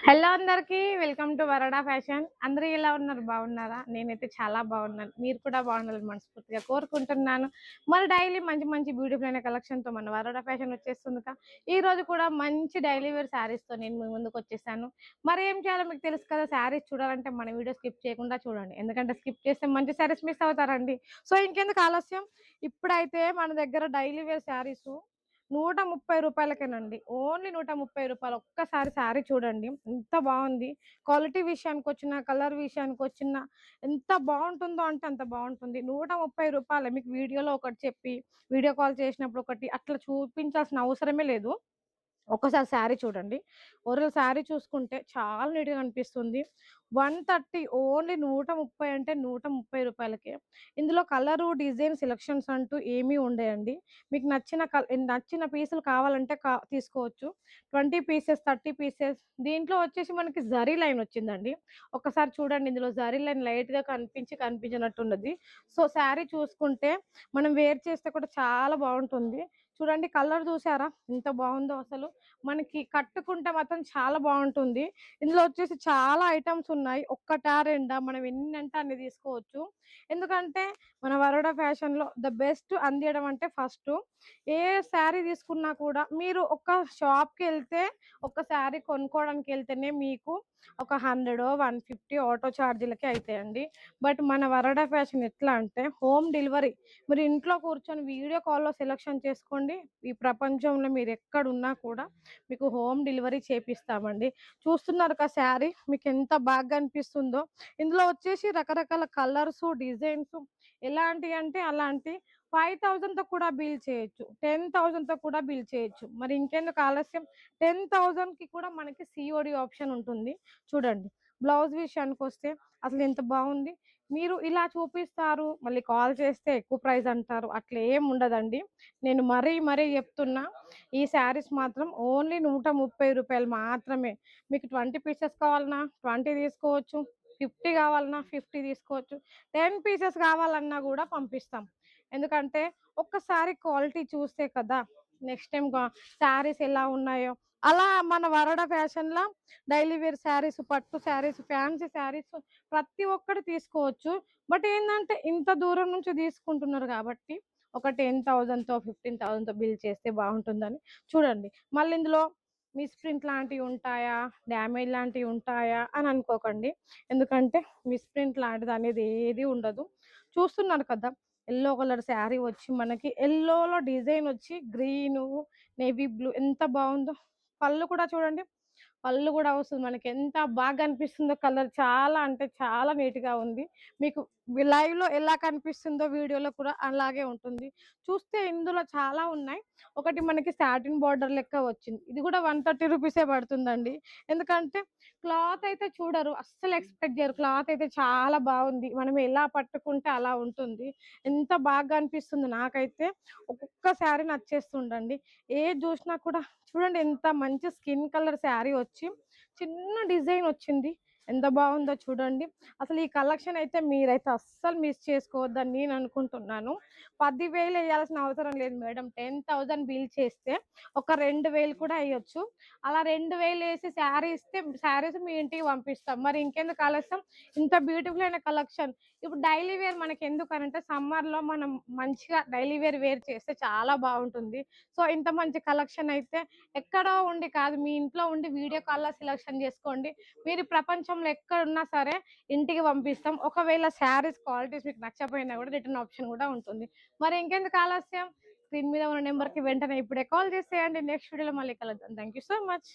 Hello అందరికి welcome to వరడా fashion. అందరూ ఎలా ఉన్నారు? బాగున్నారా? నేనైతే చాలా బాగున్నాను. మీరు కూడా బాగుండాలని మనస్ఫూర్తిగా కోరుకుంటున్నాను. మరి డైలీ మంచి మంచి బ్యూటిఫుల్ అయిన కలెక్షన్తో మన వరడా ఫ్యాషన్ వచ్చేస్తుందిగా. ఈ రోజు కూడా మంచి డైలీ వేర్ శారీస్తో నేను మీ ముందుకు వచ్చేసాను. మరి ఏం చేయాలో మీకు తెలుసు కదా, శారీస్ చూడాలంటే మన వీడియో స్కిప్ చేయకుండా చూడండి, ఎందుకంటే స్కిప్ చేస్తే మంచి శారీస్ మిస్ అవుతారండి. సో ఇంకెందుకు ఆలస్యం, ఇప్పుడైతే మన దగ్గర డైలీ వేర్ శారీస్ 130 రూపాయలకేనండి. ఓన్లీ 130 రూపాయలు. ఒక్కసారి శారీ చూడండి ఎంత బాగుంది. క్వాలిటీ విషయానికి వచ్చిన, కలర్ విషయానికి వచ్చిన ఎంత బాగుంటుందో అంటే అంత బాగుంటుంది. 130 రూపాయలు. మీకు వీడియోలో ఒకటి చెప్పి, వీడియో కాల్ చేసినప్పుడు ఒకటి అట్లా చూపించాల్సిన అవసరమే లేదు. ఒక్కసారి శారీ చూడండి. ఓవరాల్ శారీ చూసుకుంటే చాలా నీట్‌గా కనిపిస్తుంది. 130 ఓన్లీ 130 అంటే 130 రూపాయలకే. ఇందులో కలరు, డిజైన్ సెలక్షన్స్ అంటూ ఏమీ ఉండయండి. మీకు నచ్చిన పీసులు కావాలంటే తీసుకోవచ్చు. 20 పీసెస్, 30 పీసెస్. దీంట్లో వచ్చేసి మనకి జరీ లైన్ వచ్చిందండి. ఒక్కసారి చూడండి, ఇందులో జరీ లైన్ లైట్‌గా కనిపించినట్టున్నది. సో, శారీ చూసుకుంటే మనం వేర్ చేస్తే కూడా చాలా బావుంటుంది. చూడండి, కలర్ చూసారా ఎంత బాగుందో అసలు. మనకి కట్టుకుంటే మాత్రం చాలా బాగుంటుంది. ఇందులో వచ్చేసి చాలా ఐటమ్స్ ఉన్నాయి. ఒక్కటా రెండా, మనం ఎన్నంటే అన్ని తీసుకోవచ్చు. ఎందుకంటే మన వరోడా ఫ్యాషన్‌లో ద బెస్ట్ అందియడం అంటే ఫస్ట్ ఏ శారీ తీసుకున్నా కూడా మీరు ఒక షాప్‌కెళ్తే, ఒక శారీ కొనుక్కోవడానికి వెళ్తేనే మీకు ఒక 100, 150 ఆటో ఛార్జీలకే అయితాయండి. బట్ మన వరోడా ఫ్యాషన్ ఎట్లా అంటే హోమ్ డెలివరీ. మీరు ఇంట్లో కూర్చొని వీడియో కాల్‌లో సెలక్షన్ చేసుకోండి. ఈ ప్రపంచంలో మీరు ఎక్కడున్నా కూడా మీకు హోమ్ డెలివరీ చేపిస్తామండి. చూస్తున్నారు కదా శారీ, మీకు ఎంత బాగా అనిపిస్తుందో. ఇందులో వచ్చేసి రకరకాల కలర్స్, డిజైన్స్ ఎలాంటివి అంటే అలాంటి 5000తో కూడా బిల్ చేయొచ్చు. 10,000తో కూడా బిల్ చేయొచ్చు. మరి ఇంకెందుకు ఆలస్యం, 10,000కి కూడా మనకి సీఓడి ఆప్షన్ ఉంటుంది. చూడండి, బ్లౌజ్ విషయానికొస్తే అసలు ఎంత బాగుంది. మీరు ఇలా చూపిస్తారు, మళ్ళీ కాల్ చేస్తే ఎక్కువ ప్రైస్ అంటారు, అట్లా ఏం ఉండదండి. నేను మరీ చెప్తున్నా, ఈ శారీస్ మాత్రం ఓన్లీ 130 రూపాయలు మాత్రమే. మీకు 20 పీసెస్ కావాలన్నా 20 తీసుకోవచ్చు, 50 కావాలన్నా 50 తీసుకోవచ్చు, 10 పీసెస్ కావాలన్నా కూడా పంపిస్తాం. ఎందుకంటే ఒక్కసారి క్వాలిటీ చూస్తే కదా నెక్స్ట్ టైం శారీస్ ఎలా ఉన్నాయో అలా మన వరడా ఫ్యాషన్‌లా డైలీ వేర్ శారీస్, పట్టు శారీస్, ఫ్యాన్సీ శారీస్ ప్రతి ఒక్కటి తీసుకోవచ్చు. బట్ ఏందంటే ఇంత దూరం నుంచి తీసుకుంటున్నారు కాబట్టి ఒక 10,000తో, 15,000తో బిల్ చేస్తే బాగుంటుందని. చూడండి, మళ్ళీ ఇందులో మిస్‌ప్రింట్ లాంటివి ఉంటాయా, డ్యామేజ్ లాంటివి ఉంటాయా అని అనుకోకండి. ఎందుకంటే మిస్‌ప్రింట్ లాంటిది అనేది ఏది ఉండదు. చూస్తున్నారు కదా, యెల్లో కలర్ శారీ వచ్చి మనకి యెల్లోలో డిజైన్ వచ్చి గ్రీను, నేవీ బ్లూ ఎంత బాగుందో. పళ్ళు కూడా చూడండి, పళ్ళు కూడా వస్తుంది మనకి. ఎంత బాగా అనిపిస్తుందో కలర్, చాలా అంటే చాలా నీట్‌గా ఉంది. మీకు లైవ్‌లో ఎలా కనిపిస్తుందో వీడియోలో కూడా అలాగే ఉంటుంది. చూస్తే ఇందులో చాలా ఉన్నాయి. ఒకటి మనకి సాటిన్ బార్డర్ లెక్క వచ్చింది. ఇది కూడా 130 రూపీసే పడుతుందండి. ఎందుకంటే క్లాత్ అయితే చూడరు, అస్సలు ఎక్స్‌పెక్ట్ చేయరు. క్లాత్ అయితే చాలా బాగుంది. మనం ఎలా పట్టుకుంటే అలా ఉంటుంది. ఎంత బాగా అనిపిస్తుంది నాకైతే. ఒక్కొక్క శారీ నచ్చేస్తుందండి. ఏది చూసినా కూడా చూడండి, ఎంత మంచి స్కిన్ కలర్ శారీ వచ్చి చిన్న డిజైన్ వచ్చింది. ఎంత బాగుందో చూడండి. అసలు ఈ కలెక్షన్ అయితే మీరైతే అస్సలు మిస్ చేసుకోవద్దని నేను అనుకుంటున్నాను. 10,000 వేయాల్సిన అవసరం లేదు మేడం. 10,000 బిల్ చేస్తే ఒక 2,000 కూడా వేయొచ్చు. అలా 2,000 వేసి శారీ ఇస్తే శారీస్ మీ ఇంటికి పంపిస్తాం. మరి ఇంకెందుకు ఆలస్యం, ఇంత బ్యూటిఫుల్ అయిన కలెక్షన్. ఇప్పుడు డైలీ వేర్ మనకి ఎందుకనంటే సమ్మర్‌లో మనం మంచిగా డైలీ వేర్ చేస్తే చాలా బాగుంటుంది. సో, ఇంత మంచి కలెక్షన్ అయితే ఎక్కడో ఉండి కాదు, మీ ఇంట్లో ఉండి వీడియో కాల్‌లో సెలక్షన్ చేసుకోండి. మీరు ప్రపంచంలో ఎక్కడున్నా సరే ఇంటికి పంపిస్తాం. ఒకవేళ శారీస్ క్వాలిటీస్ మీకు నచ్చకపోయినా కూడా రిటర్న్ ఆప్షన్ కూడా ఉంటుంది. మరి ఇంకెందుకు ఆలస్యం, స్క్రీన్ మీద ఉన్న నెంబర్‌కి వెంటనే ఇప్పుడే కాల్ చేసేయండి. నెక్స్ట్ వీడియోలో మళ్ళీ కలుద్దాం. Thank you so much.